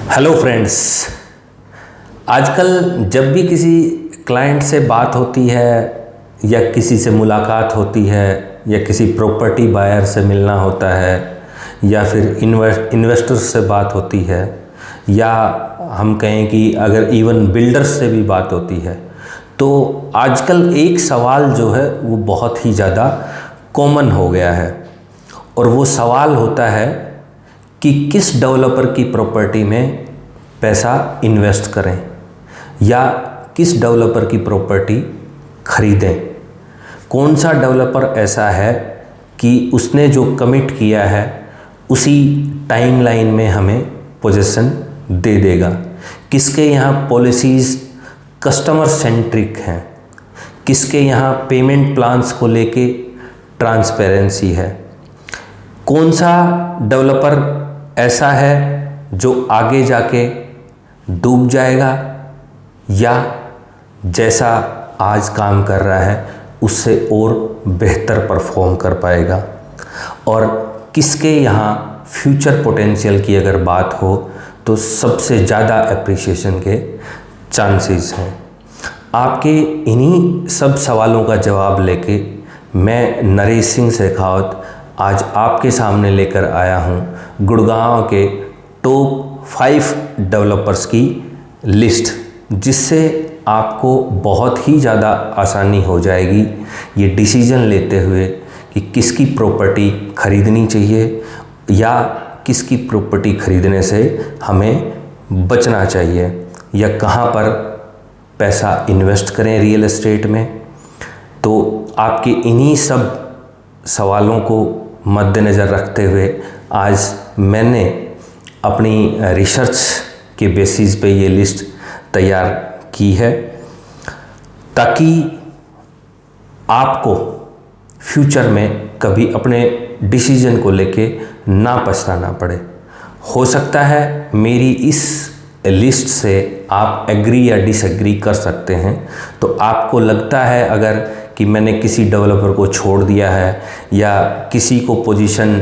Hello friends. आजकल जब भी किसी क्लाइंट से बात होती है या किसी से मुलाकात होती है या किसी प्रॉपर्टी बायर से मिलना होता है या फिर इन्वेस्टर्स से बात होती है या हम कहें कि अगर इवन बिल्डर्स से भी बात होती है, तो आजकल एक सवाल जो है वो बहुत ही ज़्यादा कॉमन हो गया है और वो सवाल होता है कि किस डेवलपर की प्रॉपर्टी में पैसा इन्वेस्ट करें या किस डेवलपर की प्रॉपर्टी खरीदें। कौन सा डेवलपर ऐसा है कि उसने जो कमिट किया है उसी टाइमलाइन में हमें पोजीशन दे देगा। किसके यहाँ पॉलिसीज़ कस्टमर सेंट्रिक हैं, किसके यहाँ पेमेंट प्लान्स को लेके ट्रांसपेरेंसी है। कौन सा डेवलपर ऐसा है जो आगे जाके डूब जाएगा या जैसा आज काम कर रहा है उससे और बेहतर परफॉर्म कर पाएगा। और किसके यहाँ फ्यूचर पोटेंशियल की अगर बात हो तो सबसे ज़्यादा एप्रिसिएशन के चांसेस हैं। आपके इन्हीं सब सवालों का जवाब लेके मैं नरेश सिंह शेखावत आज आपके सामने लेकर आया हूँ गुड़गांव के टॉप 5 डेवलपर्स की लिस्ट, जिससे आपको बहुत ही ज़्यादा आसानी हो जाएगी ये डिसीजन लेते हुए कि किसकी प्रॉपर्टी खरीदनी चाहिए या किसकी प्रॉपर्टी खरीदने से हमें बचना चाहिए या कहाँ पर पैसा इन्वेस्ट करें रियल एस्टेट में। तो आपके इन्हीं सब सवालों को मद्देनज़र रखते हुए आज मैंने अपनी रिसर्च के बेसिस पे ये लिस्ट तैयार की है ताकि आपको फ्यूचर में कभी अपने डिसीजन को लेके ना पछताना पड़े। हो सकता है मेरी इस लिस्ट से आप एग्री या डिसएग्री कर सकते हैं। तो आपको लगता है अगर कि मैंने किसी डेवलपर को छोड़ दिया है या किसी को पोजीशन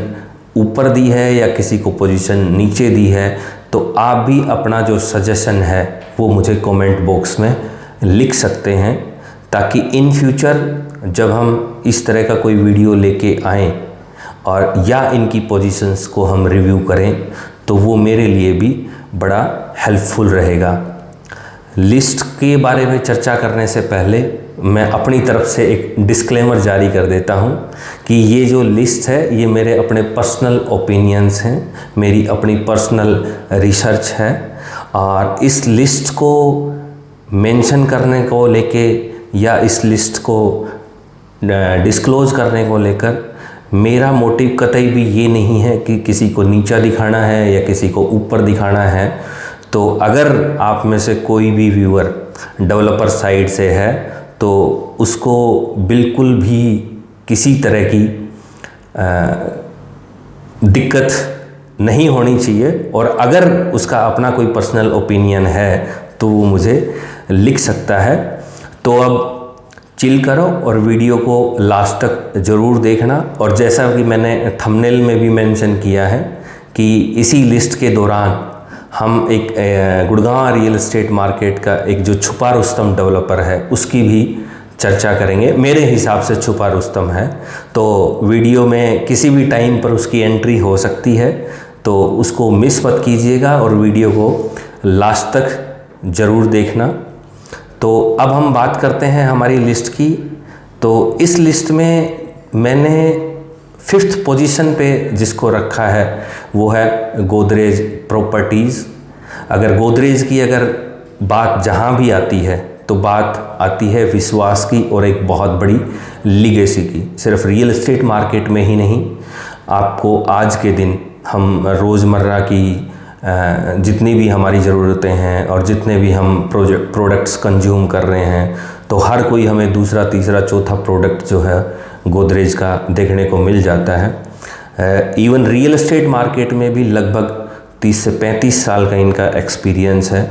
ऊपर दी है या किसी को पोजीशन नीचे दी है, तो आप भी अपना जो सजेशन है वो मुझे कमेंट बॉक्स में लिख सकते हैं, ताकि इन फ्यूचर जब हम इस तरह का कोई वीडियो लेके आएँ और या इनकी पोजीशंस को हम रिव्यू करें तो वो मेरे लिए भी बड़ा हेल्पफुल रहेगा। लिस्ट के बारे में चर्चा करने से पहले मैं अपनी तरफ से एक डिस्क्लेमर जारी कर देता हूं कि ये जो लिस्ट है ये मेरे अपने पर्सनल ओपिनियंस हैं, मेरी अपनी पर्सनल रिसर्च है। और इस लिस्ट को मेंशन करने को लेके या इस लिस्ट को डिस्क्लोज करने को लेकर मेरा मोटिव कतई भी ये नहीं है कि किसी को नीचा दिखाना है या किसी को ऊपर दिखाना है। तो अगर आप में से कोई भी व्यूअर डेवलपर साइड से है तो उसको बिल्कुल भी किसी तरह की दिक्कत नहीं होनी चाहिए, और अगर उसका अपना कोई पर्सनल ओपिनियन है तो वो मुझे लिख सकता है। तो अब चिल करो और वीडियो को लास्ट तक ज़रूर देखना। और जैसा कि मैंने थंबनेल में भी मेंशन किया है कि इसी लिस्ट के दौरान हम एक गुड़गांव रियल एस्टेट मार्केट का एक जो छुपा रुस्तम डेवलपर है उसकी भी चर्चा करेंगे। मेरे हिसाब से छुपा रुस्तम है, तो वीडियो में किसी भी टाइम पर उसकी एंट्री हो सकती है, तो उसको मिस मत कीजिएगा और वीडियो को लास्ट तक ज़रूर देखना। तो अब हम बात करते हैं हमारी लिस्ट की। तो इस लिस्ट में मैंने 5th पोजीशन पे जिसको रखा है वो है गोदरेज प्रॉपर्टीज़। अगर गोदरेज की अगर बात जहाँ भी आती है तो बात आती है विश्वास की और एक बहुत बड़ी लीगेसी की। सिर्फ रियल एस्टेट मार्केट में ही नहीं, आपको आज के दिन हम रोज़मर्रा की जितनी भी हमारी ज़रूरतें हैं और जितने भी हम प्रोडक्ट्स कंज्यूम कर रहे हैं, तो हर कोई हमें दूसरा तीसरा चौथा प्रोडक्ट जो है गोदरेज का देखने को मिल जाता है। इवन रियल एस्टेट मार्केट में भी लगभग 30 से 35 साल का इनका एक्सपीरियंस है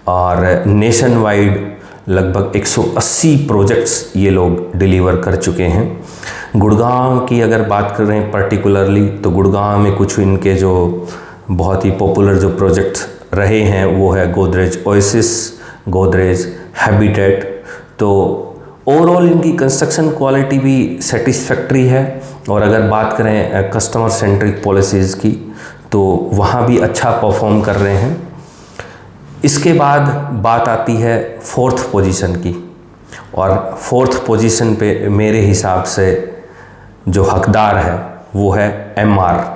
और नेशन वाइड लगभग 180 प्रोजेक्ट्स ये लोग डिलीवर कर चुके हैं। गुड़गांव की अगर बात करें पर्टिकुलरली, तो गुड़गांव में कुछ इनके जो बहुत ही पॉपुलर जो प्रोजेक्ट्स रहे हैं वो है गोदरेज ओएसिस, गोदरेज हैबिटेट। तो ओवरऑल इनकी कंस्ट्रक्शन क्वालिटी भी सेटिस्फैक्ट्री है। और अगर बात करें कस्टमर सेंट्रिक पॉलिसीज़ की तो वहाँ भी अच्छा परफॉर्म कर रहे हैं। इसके बाद बात आती है फोर्थ पोजीशन की, और फोर्थ पोजीशन पे मेरे हिसाब से जो हकदार है वो है एमआर।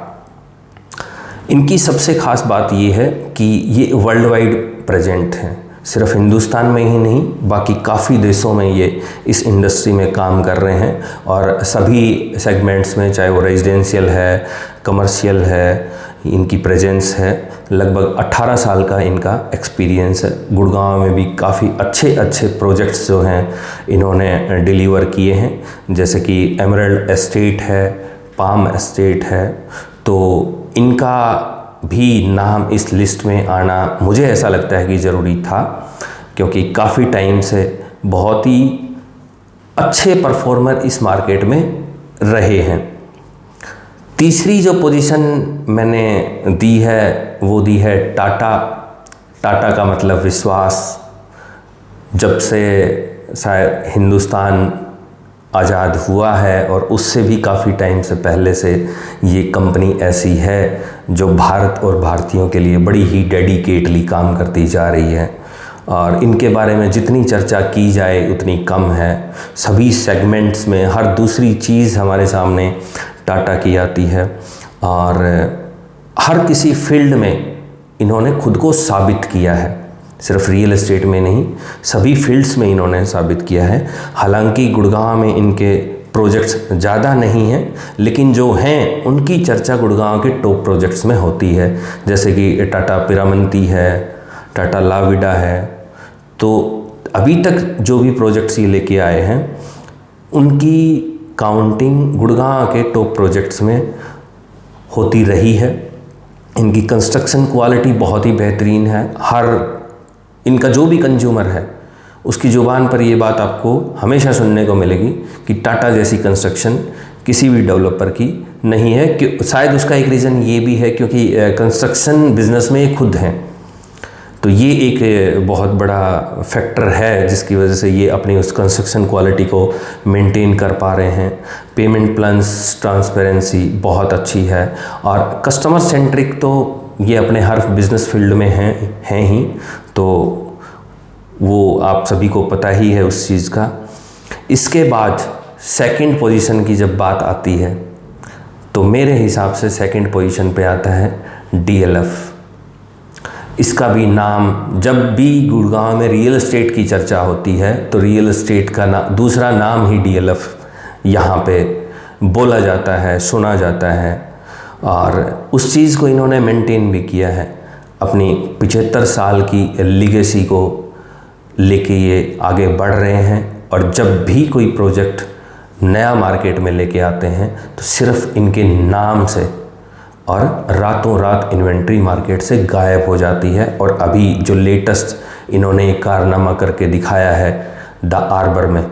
इनकी सबसे ख़ास बात ये है कि ये वर्ल्ड वाइड प्रेजेंट हैं, सिर्फ हिंदुस्तान में ही नहीं बाकी काफ़ी देशों में ये इस इंडस्ट्री में काम कर रहे हैं। और सभी सेगमेंट्स में, चाहे वो रेजिडेंशियल है, कमर्शियल है, इनकी प्रेजेंस है। लगभग 18 साल का इनका एक्सपीरियंस है। गुड़गांव में भी काफ़ी अच्छे अच्छे प्रोजेक्ट्स जो हैं इन्होंने डिलीवर किए हैं, जैसे कि एमरल्ड एस्टेट है, पाम एस्टेट है। तो इनका भी नाम इस लिस्ट में आना मुझे ऐसा लगता है कि ज़रूरी था, क्योंकि काफ़ी टाइम से बहुत ही अच्छे परफॉर्मर इस मार्केट में रहे हैं। तीसरी जो पोजीशन मैंने दी है वो दी है टाटा। टाटा का मतलब विश्वास। जब से शायद हिंदुस्तान आज़ाद हुआ है और उससे भी काफ़ी टाइम से पहले से ये कंपनी ऐसी है जो भारत और भारतीयों के लिए बड़ी ही डेडिकेटली काम करती जा रही है। और इनके बारे में जितनी चर्चा की जाए उतनी कम है। सभी सेगमेंट्स में हर दूसरी चीज़ हमारे सामने टाटा की आती है, और हर किसी फील्ड में इन्होंने खुद को साबित किया है। सिर्फ रियल एस्टेट में नहीं, सभी फील्ड्स में इन्होंने साबित किया है। हालांकि गुड़गांव में इनके प्रोजेक्ट्स ज़्यादा नहीं हैं, लेकिन जो हैं उनकी चर्चा गुड़गांव के टॉप प्रोजेक्ट्स में होती है, जैसे कि टाटा पिरामंती है, टाटा लाविडा है। तो अभी तक जो भी प्रोजेक्ट्स ये लेके आए हैं उनकी काउंटिंग गुड़गांव के टॉप प्रोजेक्ट्स में होती रही है। इनकी कंस्ट्रक्शन क्वालिटी बहुत ही बेहतरीन है। हर इनका जो भी कंज्यूमर है उसकी ज़ुबान पर ये बात आपको हमेशा सुनने को मिलेगी कि टाटा जैसी कंस्ट्रक्शन किसी भी डेवलपर की नहीं है। कि शायद उसका एक रीज़न ये भी है क्योंकि कंस्ट्रक्शन बिजनेस में ये खुद हैं, तो ये एक बहुत बड़ा फैक्टर है जिसकी वजह से ये अपनी उस कंस्ट्रक्शन क्वालिटी को मेंटेन कर पा रहे हैं। पेमेंट प्लान्स ट्रांसपेरेंसी बहुत अच्छी है, और कस्टमर सेंट्रिक तो ये अपने हर बिज़नेस फील्ड में हैं ही, तो वो आप सभी को पता ही है उस चीज़ का। इसके बाद सेकंड पोजीशन की जब बात आती है तो मेरे हिसाब से सेकंड पोजीशन पे आता है डीएलएफ। इसका भी नाम, जब भी गुड़गांव में रियल एस्टेट की चर्चा होती है तो रियल एस्टेट का दूसरा नाम ही डीएलएफ यहाँ पे बोला जाता है, सुना जाता है। और उस चीज़ को इन्होंने मेंटेन भी किया है। अपनी 75 साल की लीगेसी को लेके ये आगे बढ़ रहे हैं, और जब भी कोई प्रोजेक्ट नया मार्केट में लेके आते हैं तो सिर्फ इनके नाम से और रातों रात इन्वेंट्री मार्केट से गायब हो जाती है। और अभी जो लेटेस्ट इन्होंने एक कारनामा करके दिखाया है द आर्बर में,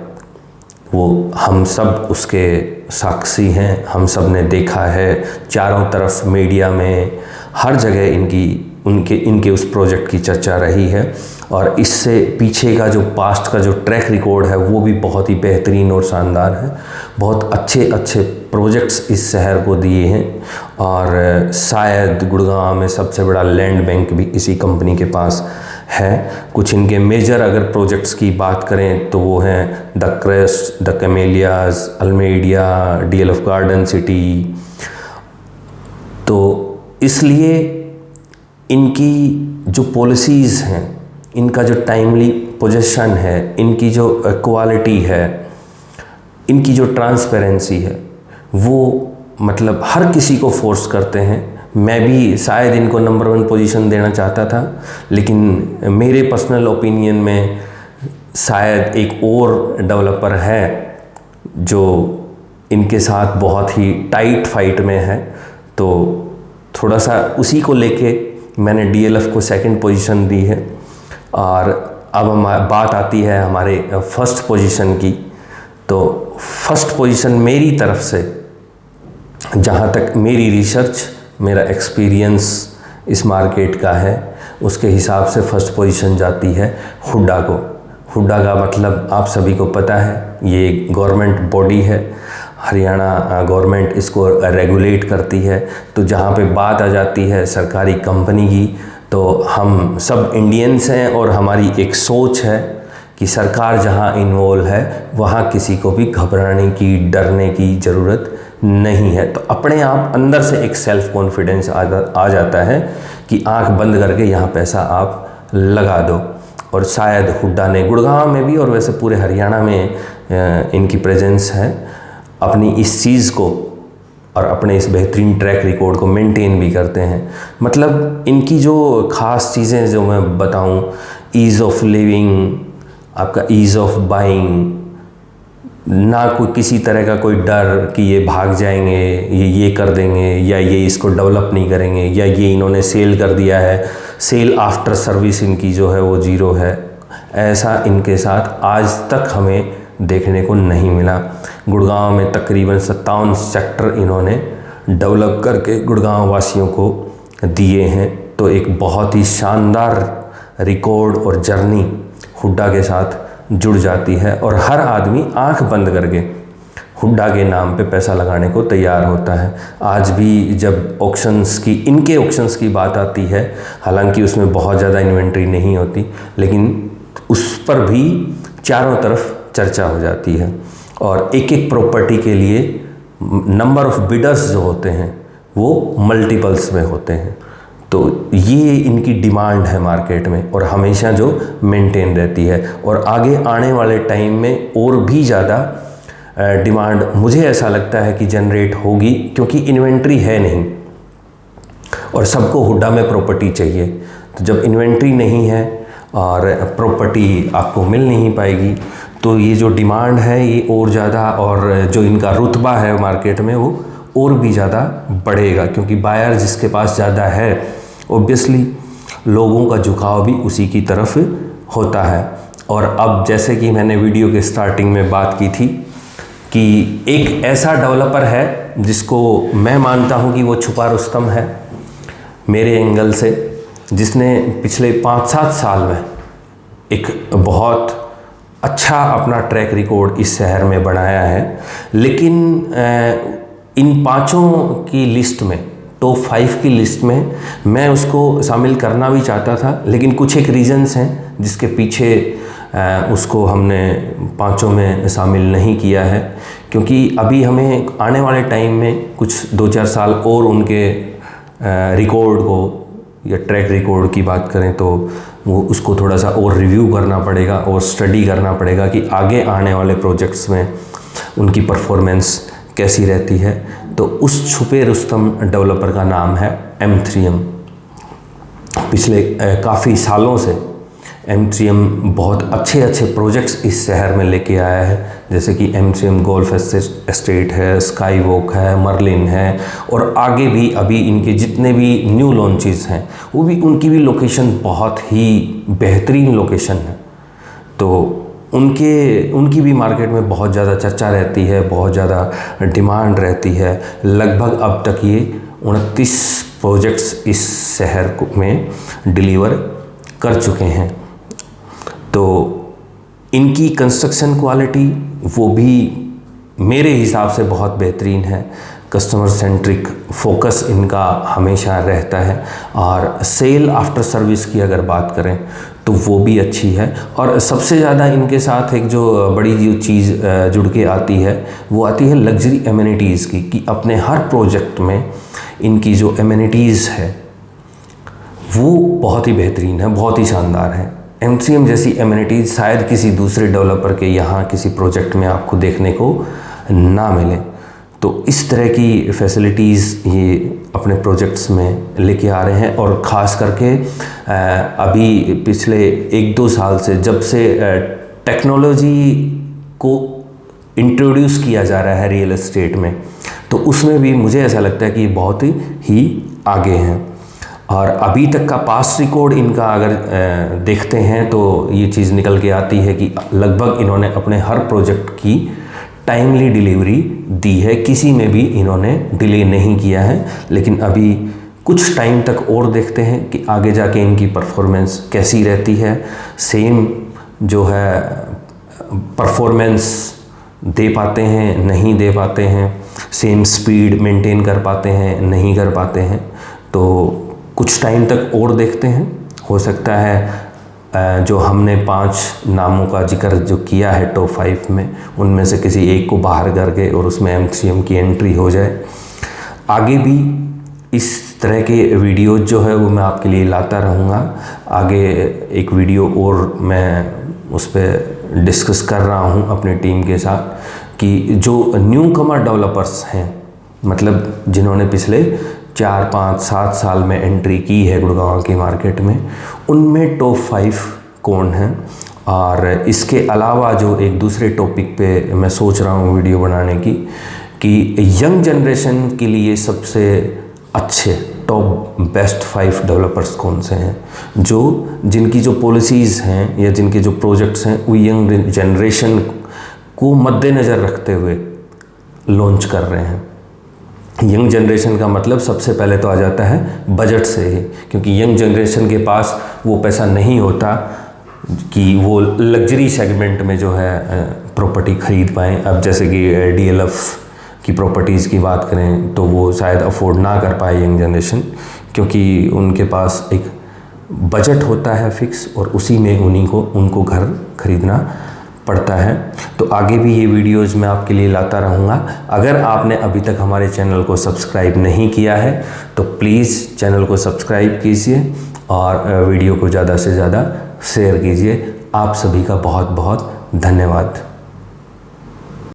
वो हम सब उसके साक्षी हैं। हम सब ने देखा है, चारों तरफ मीडिया में हर जगह इनके उस प्रोजेक्ट की चर्चा रही है। और इससे पीछे का जो पास्ट का जो ट्रैक रिकॉर्ड है वो भी बहुत ही बेहतरीन और शानदार है। बहुत अच्छे अच्छे प्रोजेक्ट्स इस शहर को दिए हैं, और शायद गुड़गांव में सबसे बड़ा लैंड बैंक भी इसी कंपनी के पास है। कुछ इनके मेजर अगर प्रोजेक्ट्स की बात करें तो वो हैं the Crest, the Camellias, Almeida, DLF Garden City. तो इसलिए इनकी जो पॉलिसीज़ हैं, इनका जो टाइमली पोजीशन है, इनकी जो क्वालिटी है, इनकी जो ट्रांसपेरेंसी है, वो मतलब हर किसी को फोर्स करते हैं। मैं भी शायद इनको नंबर 1 पोजीशन देना चाहता था, लेकिन मेरे पर्सनल ओपिनियन में शायद एक और डेवलपर है जो इनके साथ बहुत ही टाइट फाइट में है, तो थोड़ा सा उसी को लेके मैंने डीएलएफ को सेकंड पोजीशन दी है। और अब बात आती है हमारे फर्स्ट पोजीशन की। तो फर्स्ट पोजीशन मेरी तरफ से, जहाँ तक मेरी रिसर्च, मेरा एक्सपीरियंस इस मार्केट का है, उसके हिसाब से फर्स्ट पोजीशन जाती है हुड्डा को। हुड्डा का मतलब आप सभी को पता है, ये गवर्नमेंट बॉडी है, हरियाणा गवर्नमेंट इसको रेगुलेट करती है। तो जहाँ पे बात आ जाती है सरकारी कंपनी की, तो हम सब इंडियंस हैं और हमारी एक सोच है कि सरकार जहाँ इन्वॉल्व है वहाँ किसी को भी घबराने की, डरने की ज़रूरत नहीं है। तो अपने आप अंदर से एक सेल्फ कॉन्फिडेंस आ जाता है कि आंख बंद करके यहाँ पैसा आप लगा दो। और शायद हुड्डा ने गुड़गांव में भी और वैसे पूरे हरियाणा में इनकी प्रेजेंस है, अपनी इस चीज़ को और अपने इस बेहतरीन ट्रैक रिकॉर्ड को मेंटेन भी करते हैं। मतलब इनकी जो ख़ास चीज़ें जो मैं बताऊं, ईज़ ऑफ लिविंग, आपका ईज़ ऑफ बाइंग, ना कोई किसी तरह का कोई डर कि ये भाग जाएंगे, ये कर देंगे, या ये इसको डेवलप नहीं करेंगे, या ये इन्होंने सेल कर दिया है, सेल आफ्टर सर्विस इनकी जो है वो ज़ीरो है। ऐसा इनके साथ आज तक हमें देखने को नहीं मिला। गुड़गांव में तकरीबन 57 सेक्टर इन्होंने डेवलप करके गुड़गांव वासियों को दिए हैं। तो एक बहुत ही शानदार रिकॉर्ड और जर्नी हुड्डा के साथ जुड़ जाती है और हर आदमी आंख बंद करके हुड्डा के नाम पे पैसा लगाने को तैयार होता है। आज भी जब ऑक्शंस की, इनके ऑक्शंस की बात आती है, हालांकि उसमें बहुत ज़्यादा इन्वेंट्री नहीं होती, लेकिन उस पर भी चारों तरफ चर्चा हो जाती है और एक एक प्रॉपर्टी के लिए नंबर ऑफ बिडर्स जो होते हैं वो मल्टीपल्स में होते हैं। तो ये इनकी डिमांड है मार्केट में और हमेशा जो मेंटेन रहती है और आगे आने वाले टाइम में और भी ज़्यादा डिमांड मुझे ऐसा लगता है कि जनरेट होगी, क्योंकि इन्वेंट्री है नहीं और सबको हुड्डा में प्रॉपर्टी चाहिए। तो जब इन्वेंट्री नहीं है और प्रॉपर्टी आपको मिल नहीं पाएगी, तो ये जो डिमांड है ये और ज़्यादा, और जो इनका रुतबा है मार्केट में वो और भी ज़्यादा बढ़ेगा, क्योंकि बायर जिसके पास ज़्यादा है ऑब्वियसली लोगों का झुकाव भी उसी की तरफ होता है। और अब जैसे कि मैंने वीडियो के स्टार्टिंग में बात की थी कि एक ऐसा डेवलपर है जिसको मैं मानता हूँ कि वो छुपा रुस्तम है मेरे एंगल से, जिसने पिछले 5-7 साल में एक बहुत अच्छा अपना ट्रैक रिकॉर्ड इस शहर में बनाया है। लेकिन इन पांचों की लिस्ट में, टॉप 5 की लिस्ट में मैं उसको शामिल करना भी चाहता था, लेकिन कुछ एक रीजंस हैं जिसके पीछे उसको हमने पांचों में शामिल नहीं किया है, क्योंकि अभी हमें आने वाले टाइम में कुछ 2-4 साल और उनके रिकॉर्ड को या ट्रैक रिकॉर्ड की बात करें तो वो उसको थोड़ा सा और रिव्यू करना पड़ेगा और स्टडी करना पड़ेगा कि आगे आने वाले प्रोजेक्ट्स में उनकी परफॉर्मेंस कैसी रहती है। तो उस छुपे रुस्तम डेवलपर का नाम है M3M। पिछले काफ़ी सालों से M3M बहुत अच्छे अच्छे प्रोजेक्ट्स इस शहर में लेके आया है, जैसे कि M3M गोल्फ एस्टेट है, स्काई वॉक है, मर्लिन है, और आगे भी अभी इनके जितने भी न्यू लॉन्चेस हैं वो भी, उनकी भी लोकेशन बहुत ही बेहतरीन लोकेशन है। तो उनकी भी मार्केट में बहुत ज़्यादा चर्चा रहती है, बहुत ज़्यादा डिमांड रहती है। लगभग अब तक ये 29 प्रोजेक्ट्स इस शहर में डिलीवर कर चुके हैं। तो इनकी कंस्ट्रक्शन क्वालिटी वो भी मेरे हिसाब से बहुत बेहतरीन है। कस्टमर सेंट्रिक फोकस इनका हमेशा रहता है, और सेल आफ्टर सर्विस की अगर बात करें तो वो भी अच्छी है। और सबसे ज़्यादा इनके साथ एक जो बड़ी जो चीज़ जुड़ के आती है वो आती है लग्जरी एमिनिटीज़ की, कि अपने हर प्रोजेक्ट में इनकी जो एमिनिटीज़ है वो बहुत ही बेहतरीन है, बहुत ही शानदार है। M3M जैसी एमिनिटीज़ शायद किसी दूसरे डेवलपर के यहाँ किसी प्रोजेक्ट में आपको देखने को ना मिले। तो इस तरह की फैसिलिटीज़ ये अपने प्रोजेक्ट्स में लेके आ रहे हैं। और ख़ास करके अभी पिछले 1-2 साल से जब से टेक्नोलॉजी को इंट्रोड्यूस किया जा रहा है रियल एस्टेट में, तो उसमें भी मुझे ऐसा लगता है कि बहुत ही आगे हैं। और अभी तक का पास्ट रिकॉर्ड इनका अगर देखते हैं तो ये चीज़ निकल के आती है कि लगभग इन्होंने अपने हर प्रोजेक्ट की टाइमली डिलीवरी दी है, किसी में भी इन्होंने डिले नहीं किया है। लेकिन अभी कुछ टाइम तक और देखते हैं कि आगे जाके इनकी परफॉर्मेंस कैसी रहती है। सेम जो है परफॉर्मेंस दे पाते हैं, नहीं दे पाते हैं, सेम स्पीड मेंटेन कर पाते हैं, नहीं कर पाते हैं। तो कुछ टाइम तक और देखते हैं। हो सकता है जो हमने 5 नामों का जिक्र जो किया है टॉप 5 में, उनमें से किसी एक को बाहर करके और उसमें MCM की एंट्री हो जाए। आगे भी इस तरह के वीडियोज़ जो है वो मैं आपके लिए लाता रहूँगा। आगे एक वीडियो और मैं उस पर डिस्कस कर रहा हूँ अपनी टीम के साथ कि जो न्यू कमर डेवलपर्स हैं, मतलब जिन्होंने पिछले 4, 5, 7 साल में एंट्री की है गुड़गांव की मार्केट में, उनमें टॉप 5 कौन हैं। और इसके अलावा जो एक दूसरे टॉपिक पे मैं सोच रहा हूँ वीडियो बनाने की, कि यंग जनरेशन के लिए सबसे अच्छे टॉप बेस्ट 5 डेवलपर्स कौन से हैं, जिनकी जो पॉलिसीज़ हैं या जिनके जो प्रोजेक्ट्स हैं वो यंग जनरेशन को मद्देनज़र रखते हुए लॉन्च कर रहे हैं। यंग जनरेशन का मतलब सबसे पहले तो आ जाता है बजट से ही, क्योंकि यंग जनरेशन के पास वो पैसा नहीं होता कि वो लग्जरी सेगमेंट में जो है प्रॉपर्टी ख़रीद पाएँ। अब जैसे कि DLF की प्रॉपर्टीज़ की बात करें तो वो शायद अफोर्ड ना कर पाए यंग जनरेशन, क्योंकि उनके पास एक बजट होता है फिक्स और उसी में उनको घर खरीदना पड़ता है। तो आगे भी ये वीडियोज़ मैं आपके लिए लाता रहूँगा। अगर आपने अभी तक हमारे चैनल को सब्सक्राइब नहीं किया है तो प्लीज़ चैनल को सब्सक्राइब कीजिए और वीडियो को ज़्यादा से ज़्यादा शेयर कीजिए। आप सभी का बहुत बहुत धन्यवाद।